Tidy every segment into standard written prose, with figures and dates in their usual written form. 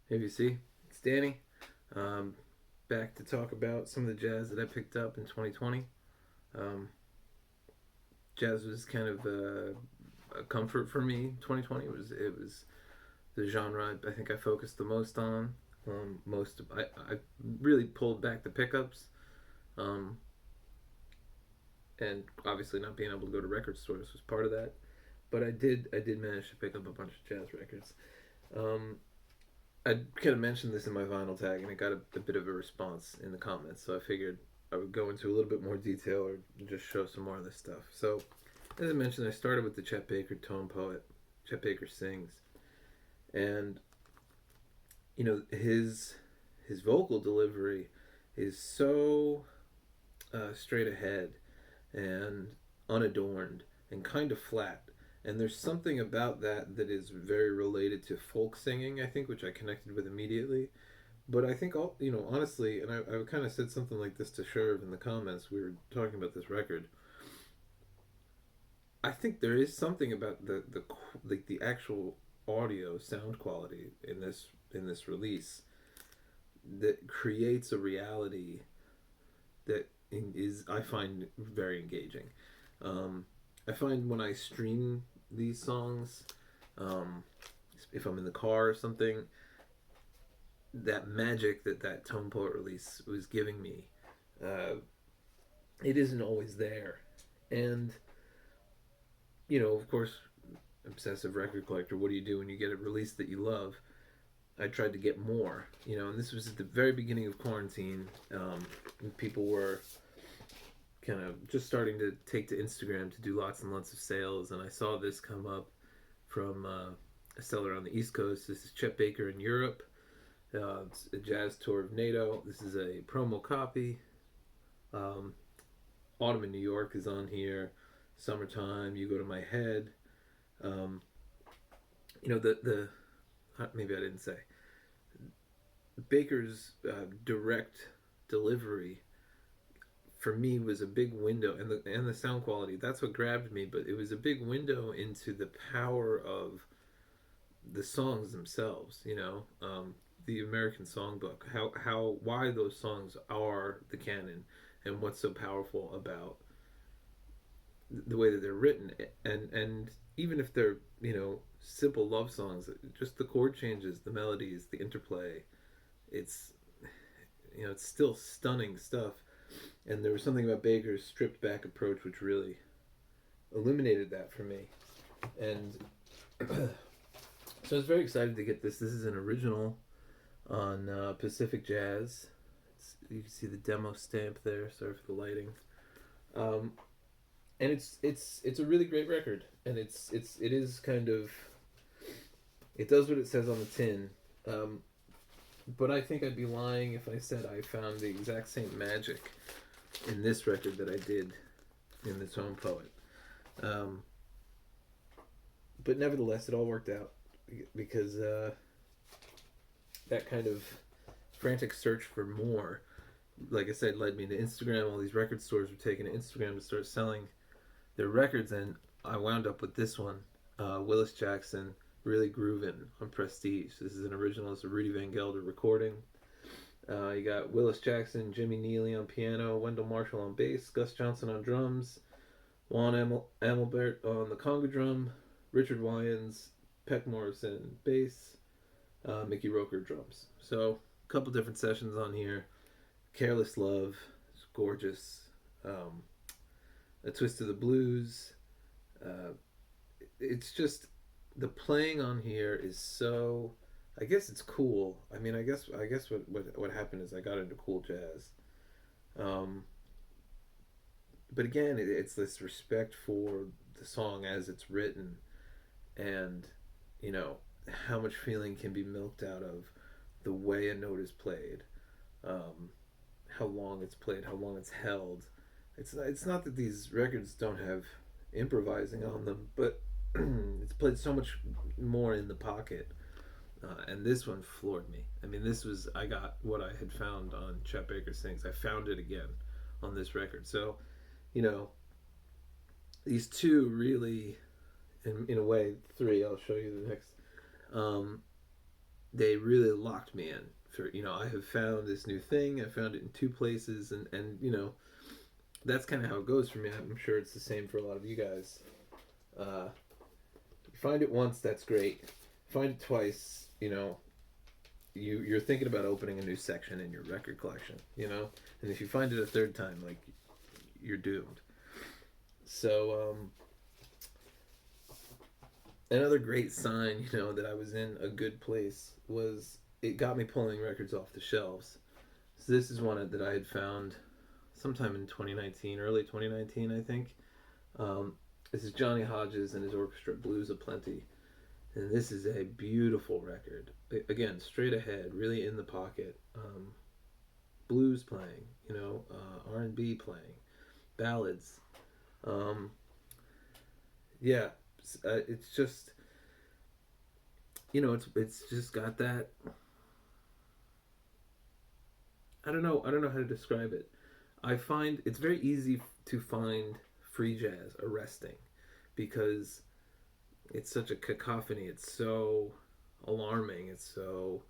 Hey, VC, it's Danny. Um, Back to talk about some of the jazz that I picked up in 2020. Um, Jazz was kind of a comfort for me. 2020 it was the genre I think I focused the most on. I really pulled back the pickups, um, and obviously not being able to go to record stores was part of that. But I did manage to pick up a bunch of jazz records. Um, I kind of mentioned this in my vinyl tag, and it got a bit of a response in the comments. So I figured I would go into a little bit more detail or just show some more of this stuff. So, as I mentioned, I started with the Chet Baker Tone Poet. Chet Baker sings, and his vocal delivery is so straight ahead and unadorned and kind of flat. And there's something about that that is very related to folk singing, I think, which I connected with immediately. But I think honestly, and I kind of said something like this to Sherv in the comments. We were talking about this record. I think there is something about the actual audio sound quality in this release that creates a reality that is I find very engaging. Um, I find when I stream these songs, um, if I'm in the car or something, that magic that Tone Poet release was giving me, uh, it isn't always there. And, of course, obsessive record collector, what do you do when you get a release that you love? I tried to get more, and this was at the very beginning of quarantine. And people were kind of just starting to take to Instagram to do lots and lots of sales. And I saw this come up from a seller on the East Coast. This is Chet Baker in Europe. It's a jazz tour of NATO. This is a promo copy. Um, Autumn in New York is on here. Summertime, You Go to My Head. Um, the maybe I didn't say Baker's direct delivery for me was a big window, and the sound quality. That's what grabbed me. But it was a big window into the power of the songs themselves. The American Songbook. How why those songs are the canon, and what's so powerful about the way that they're written, and even if they're simple love songs, just the chord changes, the melodies, the interplay, it's it's still stunning stuff. And there was something about Baker's stripped back approach which really illuminated that for me. And so I was very excited to get this. This is an original on Pacific Jazz. You can see the demo stamp there. Sorry for the lighting. Um, and it's a really great record, and it is kind of, it does what it says on the tin. Um, but I think I'd be lying if I said I found the exact same magic in this record that I did in The Tone Poet. Um, but nevertheless, it all worked out because that kind of frantic search for more, like I said, led me to Instagram. All these record stores were taking to Instagram to start selling their records, and I wound up with this one, Willis Jackson, Really Groovin' on Prestige. This is an original. It's a Rudy Van Gelder recording. You got Willis Jackson, Jimmy Neely on piano, Wendell Marshall on bass, Gus Johnson on drums, Juan Amelbert on the conga drum, Richard Wyans, Peck Morrison bass, Mickey Roker drums. So a couple different sessions on here. Careless Love, it's gorgeous. Um, a Twist of the Blues. Uh, it's just the playing on here is so. I guess it's cool. I mean, I guess what happened is I got into cool jazz. Um, but again, it's this respect for the song as it's written, and you know how much feeling can be milked out of the way a note is played, um, how long it's played, how long it's held. It's not that these records don't have improvising on them, but it's played so much more in the pocket. And this one floored me. I mean, this was I got what I had found on Chet Baker Sings. I found it again on this record. So, you know, these two really, in a way, three. I'll show you the next. Um, they really locked me in. For I have found this new thing. I found it in two places, and that's kind of how it goes for me. I'm sure it's the same for a lot of you guys. Uh, you find it once, that's great. Find it twice, you're thinking about opening a new section in your record collection, and if you find it a third time, like, you're doomed. So another great sign, that I was in a good place was it got me pulling records off the shelves. So this is one that I had found sometime in 2019, early 2019, I think. This is Johnny Hodges and his orchestra, Blues Aplenty. And this is a beautiful record. Again, straight ahead, really in the pocket. Blues playing, R&B playing, ballads. Um, yeah, it's just, it's just got that. I don't know how to describe it. I find it's very easy to find free jazz arresting because it's such a cacophony. It's so alarming. It's so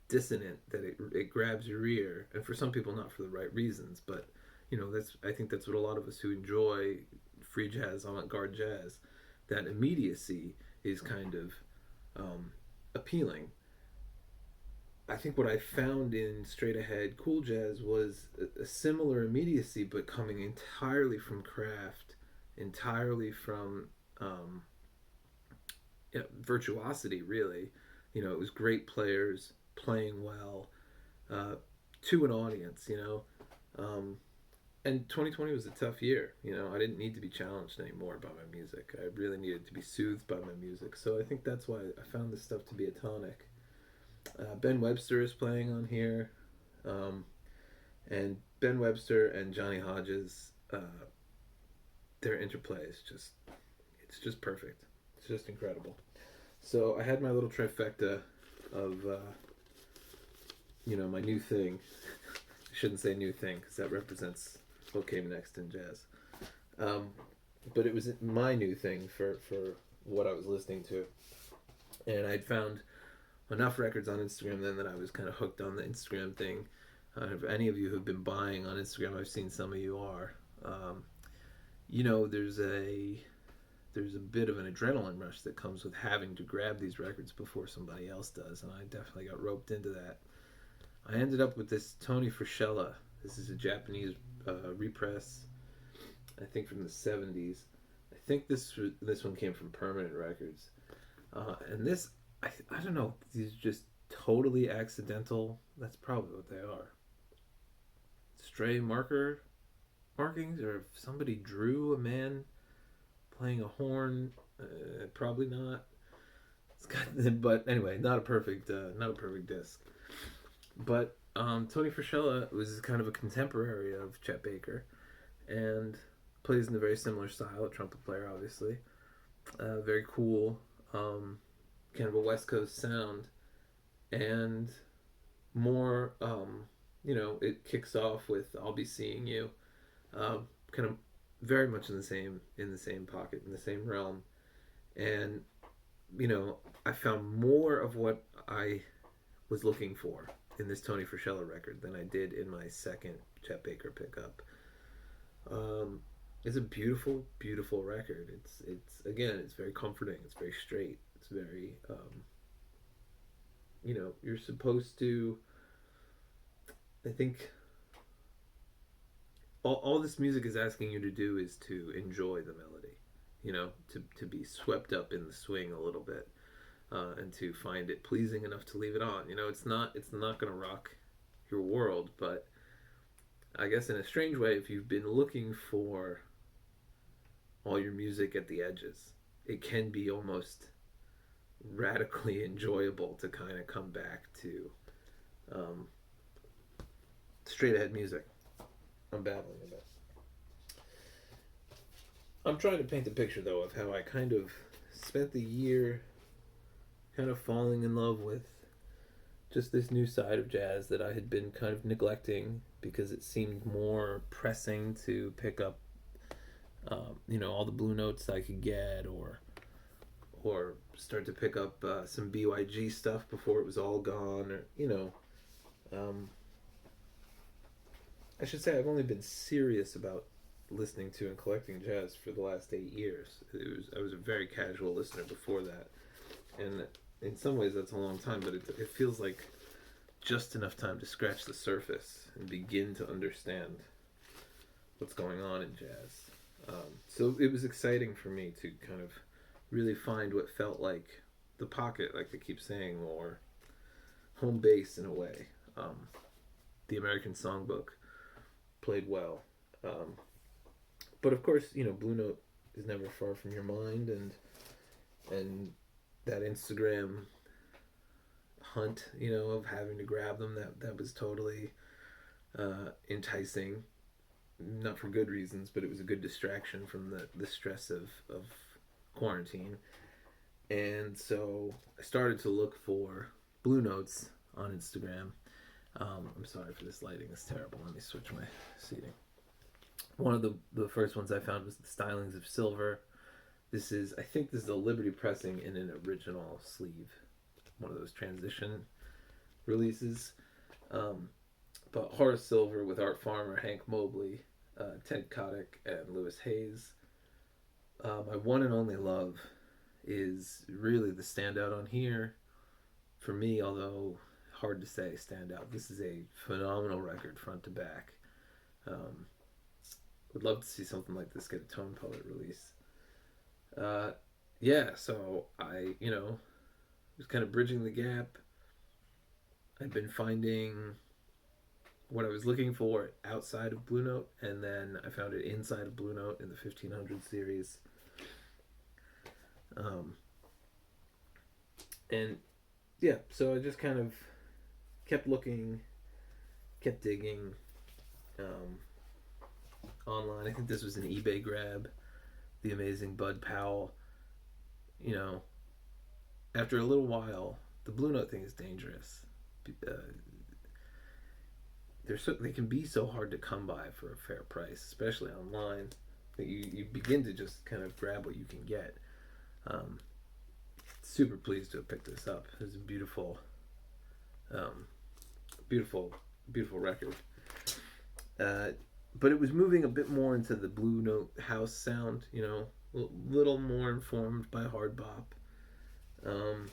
dissonant that it grabs your ear. And for some people, not for the right reasons. But I think that's what a lot of us who enjoy free jazz, avant-garde jazz, that immediacy is kind of appealing. I think what I found in straight ahead cool jazz was a similar immediacy, but coming entirely from craft, entirely from virtuosity, really. It was great players playing well to an audience, and 2020 was a tough year. I didn't need to be challenged anymore by my music. I really needed to be soothed by my music. So I think that's why I found this stuff to be a tonic. Ben Webster is playing on here, and Ben Webster and Johnny Hodges, their interplay is just perfect. It's just incredible. So I had my little trifecta of my new thing. I shouldn't say new thing because that represents what came next in jazz. But it was my new thing for what I was listening to, and I'd found enough records on Instagram then that I was kind of hooked on the Instagram thing. If any of you who've been buying on Instagram, I've seen some of you are. There's a bit of an adrenaline rush that comes with having to grab these records before somebody else does, and I definitely got roped into that. I ended up with this Tony Frascella. This is a Japanese repress, I think from the 70s. I think this one came from Permanent Records. And this, I don't know, these are just totally accidental. That's probably what they are. Stray markings, or if somebody drew a man playing a horn, probably not. It's got, but anyway, not a perfect disc. But Tony Frascella was kind of a contemporary of Chet Baker, and plays in a very similar style. A trumpet player, obviously. Very cool, kind of a West Coast sound, and more. It kicks off with "I'll Be Seeing You," kind of very much in the same pocket, in the same realm, and I found more of what I was looking for in this Tony Frascella record than I did in my second Chet Baker pickup. It's a beautiful, beautiful record. It's very comforting. It's very straight. It's very, you're supposed to. I think all this music is asking you to do is to enjoy the melody, to be swept up in the swing a little bit, and to find it pleasing enough to leave it on. It's not going to rock your world, but I guess in a strange way, if you've been looking for all your music at the edges, it can be almost radically enjoyable to kind of come back to straight ahead music. I'm babbling a bit. I'm trying to paint a picture, though, of how I kind of spent the year kind of falling in love with just this new side of jazz that I had been kind of neglecting because it seemed more pressing to pick up, all the blue notes I could get, or start to pick up some BYG stuff before it was all gone, or um, I should say I've only been serious about listening to and collecting jazz for the last 8 years. I was a very casual listener before that, and in some ways that's a long time, but it feels like just enough time to scratch the surface and begin to understand what's going on in jazz. So it was exciting for me to kind of really find what felt like the pocket, like they keep saying, or home base in a way. The American Songbook played well. But of course, Blue Note is never far from your mind, and that Instagram hunt, of having to grab them, that was totally enticing. Not for good reasons, but it was a good distraction from the stress of quarantine. And so I started to look for Blue Notes on Instagram. I'm sorry for this lighting, it's terrible. Let me switch my seating. One of the first ones I found was the Stylings of Silver. I think this is a Liberty pressing in an original sleeve, one of those transition releases. But Horace Silver with Art Farmer, Hank Mobley, Ted Kotick, and Lewis Hayes. My one and only love is really the standout on here for me, although hard to say standout. This is a phenomenal record front to back. Would love to see something like this get a Tone Poet release. So I, was kind of bridging the gap. I'd been finding what I was looking for outside of Blue Note, and then I found it inside of Blue Note in the 1500 series. So I just kind of kept looking, kept digging online. I think this was an eBay grab. The amazing Bud Powell. After a little while, the Blue Note thing is dangerous. They can be so hard to come by for a fair price, especially online. That you begin to just kind of grab what you can get. Super pleased to have picked this up. It was a beautiful, beautiful record. But it was moving a bit more into the Blue Note house sound, a little more informed by hard bop. And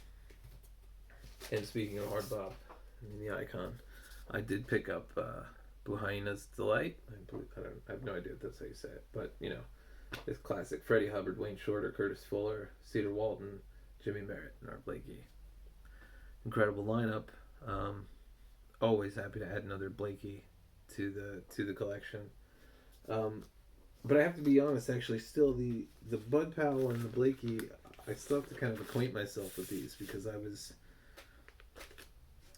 speaking of hard bop, the icon, I did pick up Blue Hyena's Delight. I have no idea if that's how you say it, but it's classic. Freddie Hubbard, Wayne Shorter, Curtis Fuller, Cedar Walton, Jimmy Merritt, and Art Blakey. Incredible lineup. Always happy to add another Blakey to the collection. But I have to be honest, actually, still the Bud Powell and the Blakey, I still have to kind of acquaint myself with these, because I was,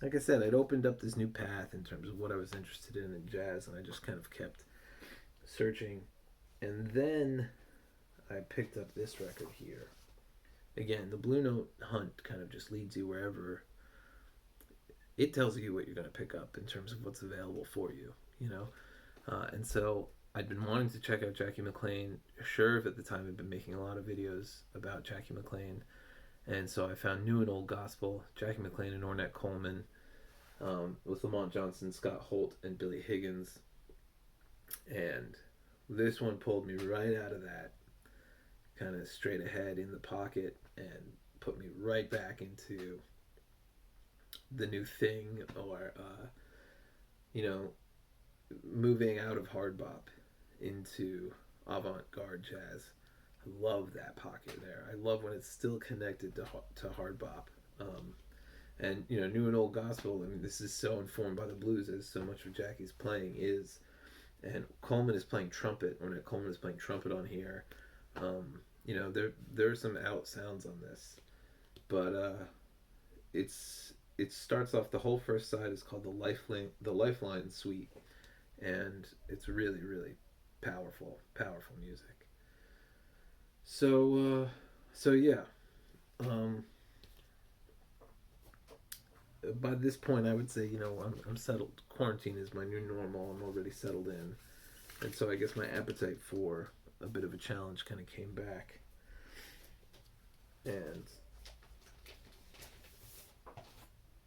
like I said, I'd opened up this new path in terms of what I was interested in jazz, and I just kind of kept searching. And then I picked up this record here. Again, the Blue Note hunt kind of just leads you wherever. It tells you what you're going to pick up in terms of what's available for you, And so I'd been wanting to check out Jackie McLean. Sherv at the time had been making a lot of videos about Jackie McLean. And so I found New and Old Gospel, Jackie McLean and Ornette Coleman, with Lamont Johnson, Scott Holt, and Billy Higgins. And this one pulled me right out of that, kind of straight ahead in the pocket, and put me right back into the new thing, or moving out of hard bop into avant-garde jazz. I love that pocket there. I love when it's still connected to hard bop. And New and Old Gospel, I mean, this is so informed by the blues, as so much of Jackie's playing is. And Coleman is playing trumpet. Ornette Coleman is playing trumpet on here. There are some out sounds on this, but it starts off, the whole first side is called the Lifeline Suite, and it's really, really powerful music. So yeah. By this point, I would say, I'm settled. Quarantine is my new normal. I'm already settled in, and so I guess my appetite for a bit of a challenge kind of came back. And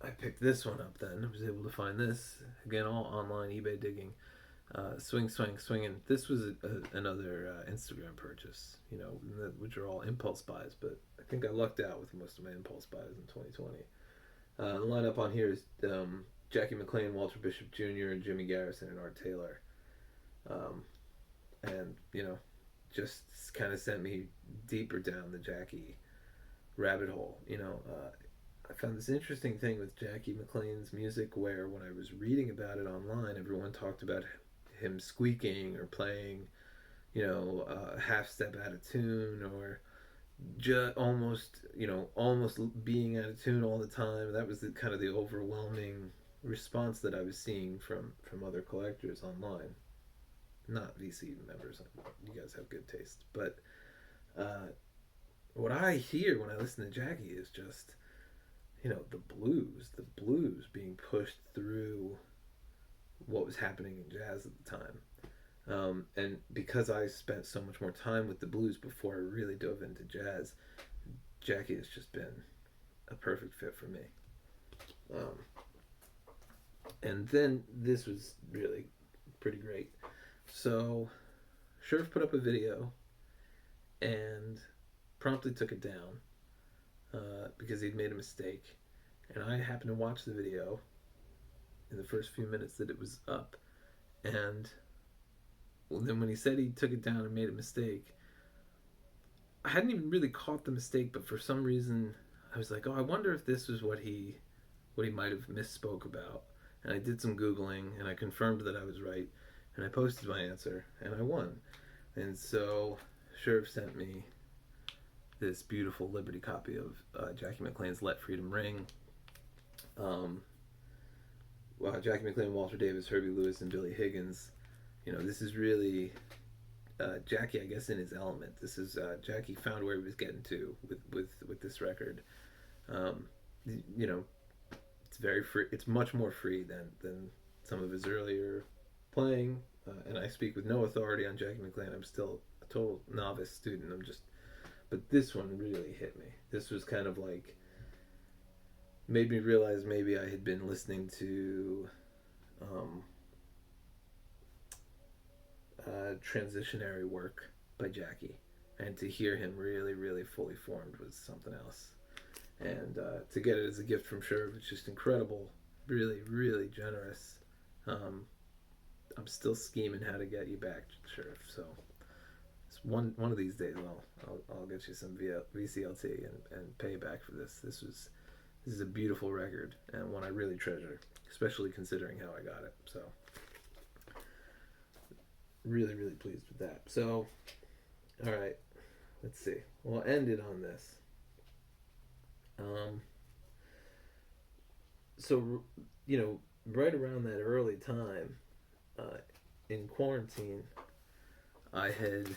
I picked this one up then. I was able to find this. Again, all online eBay digging. Swing, swing, swinging. This was another Instagram purchase, which are all impulse buys, but I think I lucked out with most of my impulse buys in 2020. The lineup on here is Jackie McLean, Walter Bishop Jr., Jimmy Garrison, and Art Taylor. Um, and, just kind of sent me deeper down the Jackie rabbit hole. I found this interesting thing with Jackie McLean's music where when I was reading about it online, everyone talked about him squeaking or playing, a half step out of tune or just almost being out of tune all the time. That was kind of the overwhelming response that I was seeing from other collectors online. Not VC members. You guys have good taste, but uh, what I hear when I listen to Jackie is just the blues being pushed through what was happening in jazz at the time. And because I spent so much more time with the blues before I really dove into jazz, Jackie has just been a perfect fit for me. Um, and then this was really pretty great. So, Scherf put up a video and promptly took it down because he'd made a mistake. And I happened to watch the video in the first few minutes that it was up. And then when he said he took it down and made a mistake, I hadn't even really caught the mistake, but for some reason I was like, oh, I wonder if this was what he might have misspoke about. And I did some Googling and I confirmed that I was right. And I posted my answer and I won. And so Scherf sent me this beautiful Liberty copy of Jackie McLean's Let Freedom Ring. Jackie McLean, Walter Davis, Herbie Lewis, and Billy Higgins. This is really Jackie, I guess, in his element. This is Jackie found where he was getting to with this record. Um, it's very free. It's much more free than some of his earlier playing. And I speak with no authority on Jackie McLean. I'm still a total novice student. But this one really hit me. This was kind of like made me realize maybe I had been listening to transitionary work by Jackie, and to hear him really, really fully formed was something else. And to get it as a gift from Scherf, it's just incredible. Really, really generous. I'm still scheming how to get you back, Scherf. So it's one of these days I'll get you some VCLT and pay you back for this. This is a beautiful record and one I really treasure, especially considering how I got it. So really, really pleased with that. So all right, let's see. We'll end it on this. So right around that early time uh, in quarantine, I had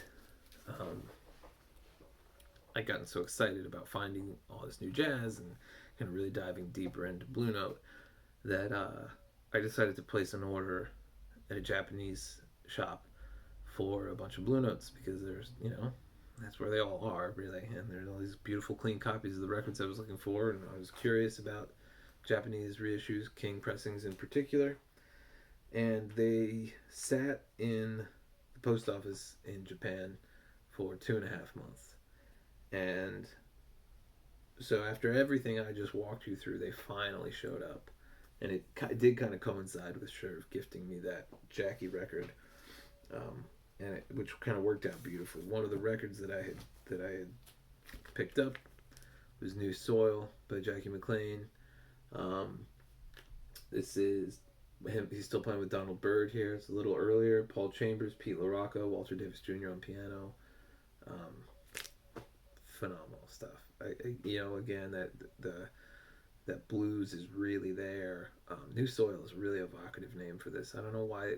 I gotten so excited about finding all this new jazz and kind of really diving deeper into Blue Note that I decided to place an order at a Japanese shop for a bunch of Blue Notes because there's that's where they all are really, and there's all these beautiful clean copies of the records I was looking for, and I was curious about Japanese reissues, King pressings in particular, and they sat in the post office in Japan for 2.5 months. And so after everything I just walked you through, they finally showed up, and it did kind of coincide with Scherf gifting me that Jackie record, which kind of worked out beautifully. One of the records that I had picked up was New Soil by Jackie McLean. This is him. He's still playing with Donald Byrd here. It's a little earlier. Paul Chambers, Pete LaRocca, Walter Davis Jr. on piano. Phenomenal stuff. Again, that blues is really there. New Soil is a really evocative name for this. I don't know why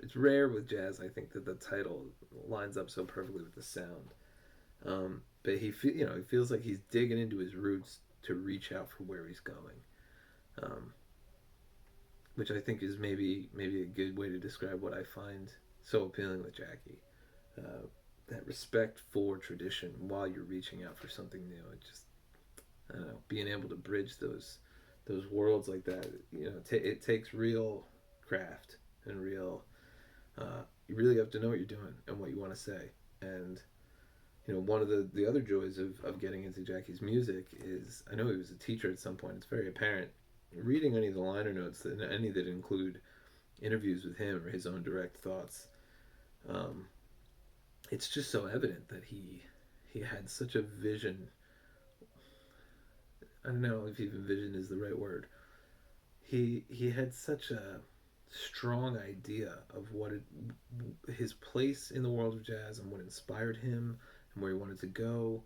it's rare with jazz. I think that the title lines up so perfectly with the sound. But he feels like he's digging into his roots to reach out for where he's going, which I think is maybe a good way to describe what I find so appealing with Jackie. that respect for tradition while you're reaching out for something new. It just, I don't know, being able to bridge those worlds like that. It takes real craft and real. You really have to know what you're doing and what you want to say. And one of the other joys of getting into Jackie's music is, I know he was a teacher at some point. It's very apparent reading any of the liner notes, any that include interviews with him or his own direct thoughts. Um, it's just so evident that he had such a vision. I don't know if even vision is the right word. He had such a strong idea of his place in the world of jazz and what inspired him and where he wanted to go,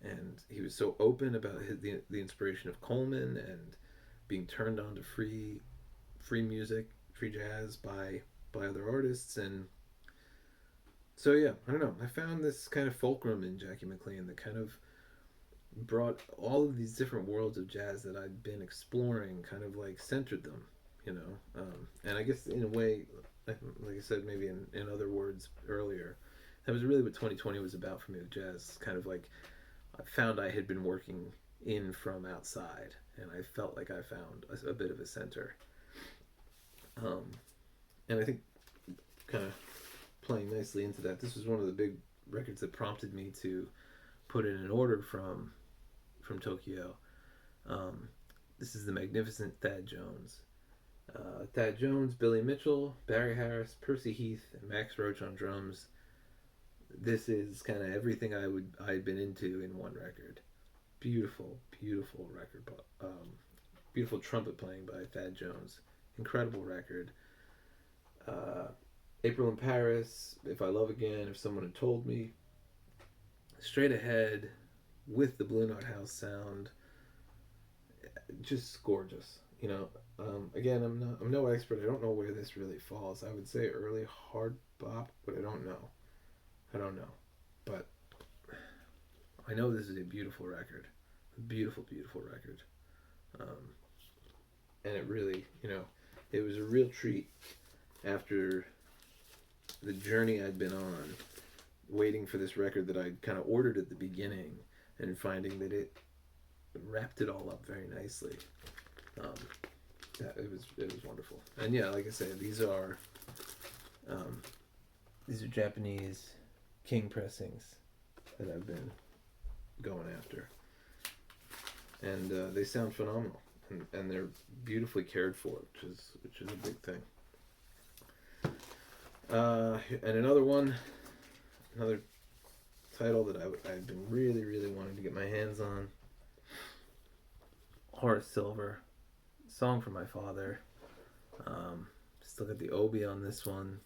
and he was so open about the inspiration of Coleman and being turned on to free music, free jazz by other artists. And so yeah, I don't know, I found this kind of fulcrum in Jackie McLean that kind of brought all of these different worlds of jazz that I'd been exploring, kind of like centered them, and I guess in a way, like I said, maybe in other words earlier, that was really what 2020 was about for me with jazz. Kind of like I found I had been working in from outside, and I felt like I found a bit of a center. And I think, kind of playing nicely into that, this was one of the big records that prompted me to put in an order from Tokyo. This is the magnificent Thad Jones. Thad Jones, Billy Mitchell, Barry Harris, Percy Heath, and Max Roach on drums. This is kind of everything I'd been into in one record. Beautiful, beautiful record. Beautiful trumpet playing by Thad Jones. Incredible record. April in Paris, If I Love Again, If Someone Had Told Me. Straight ahead with the Blue Note House sound. Just gorgeous. Again, I'm no expert. I don't know where this really falls. I would say early hard bop, but I don't know. But I know this is a beautiful record. A beautiful, beautiful record. And it really, it was a real treat after the journey I'd been on, waiting for this record that I'd kind of ordered at the beginning, and finding that it wrapped it all up very nicely. Yeah, it was wonderful. And yeah, like I said, these are Japanese king pressings that I've been going after, and they sound phenomenal, and they're beautifully cared for, which is a big thing. And another title that I've been really, really wanting to get my hands on. Horace Silver, Song for My Father. Still got the Obi on this one.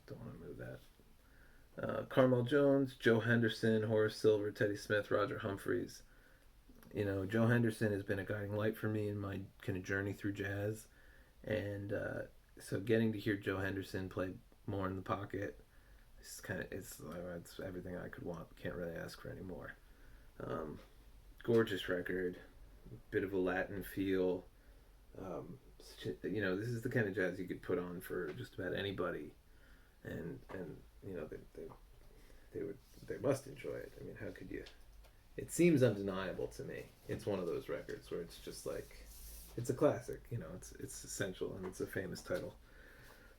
Don't want to move that. Carmel Jones, Joe Henderson, Horace Silver, Teddy Smith, Roger Humphreys. Joe Henderson has been a guiding light for me in my kind of journey through jazz, and so getting to hear Joe Henderson play more in the pocket, it's everything I could want. Can't really ask for any more. Gorgeous record, bit of a Latin feel. This is the kind of jazz you could put on for just about anybody, and they must enjoy it. I mean, how could you? It seems undeniable to me. It's one of those records where it's just like, it's a classic. It's essential, and it's a famous title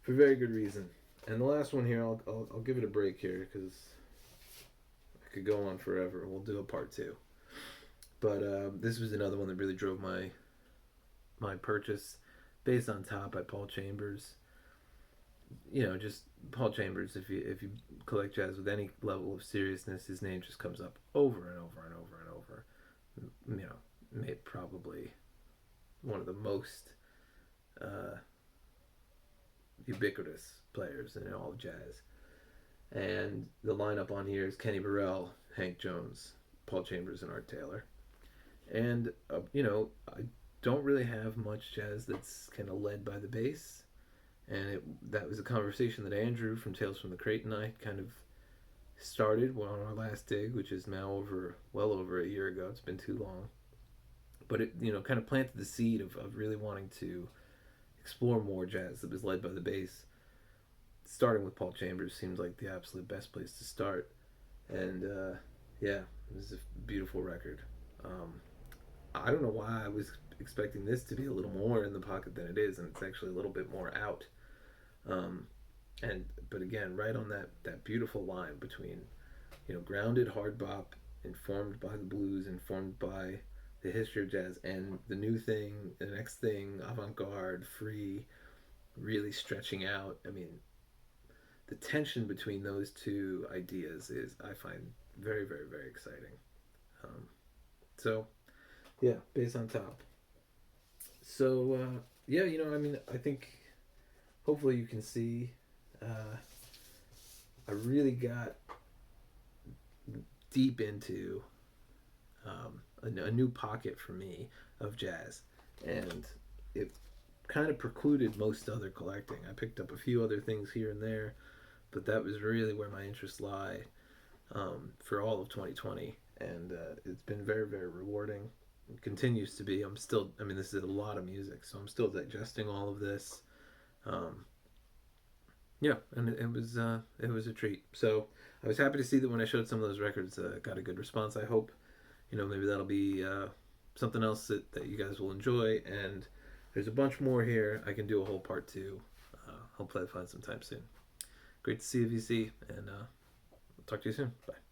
for very good reason. And the last one here, I'll give it a break here because I could go on forever. We'll do a part 2. But this was another one that really drove my purchase. Based on Top by Paul Chambers. Just Paul Chambers. If you collect jazz with any level of seriousness, his name just comes up over and over and over and over. Made probably one of the most ubiquitous players in all of jazz. And the lineup on here is Kenny Burrell, Hank Jones, Paul Chambers, and Art Taylor. And I don't really have much jazz that's kind of led by the bass, and that was a conversation that Andrew from Tales from the Crate and I kind of started on our last dig, which is now well over a year ago. It's been too long, but it kind of planted the seed of really wanting to explore more jazz that was led by the bass. starting with Paul Chambers seems like the absolute best place to start. And yeah, this is a beautiful record. Um, I don't know why I was expecting this to be a little more in the pocket than it is, and it's actually a little bit more out. Um, and but again, right on that beautiful line between grounded hard bop, informed by the blues, informed by the history of jazz, and the new thing, the next thing, avant garde, free, really stretching out. I mean, the tension between those two ideas is I find very very very exciting. Um, so yeah, bass on top. So yeah, I mean, I think hopefully you can see I really got deep into a new pocket for me of jazz, and it kind of precluded most other collecting. I picked up a few other things here and there, but that was really where my interests lie for all of 2020, and it's been very very rewarding. It continues to be. I mean, this is a lot of music, so I'm still digesting all of this. Um, yeah, and it was a treat. So I was happy to see that when I showed some of those records, got a good response. I hope maybe that'll be something else that you guys will enjoy. And there's a bunch more here. I can do a whole part two. Hopefully, I'll find some time soon. Great to see you, VC, and I'll talk to you soon. Bye.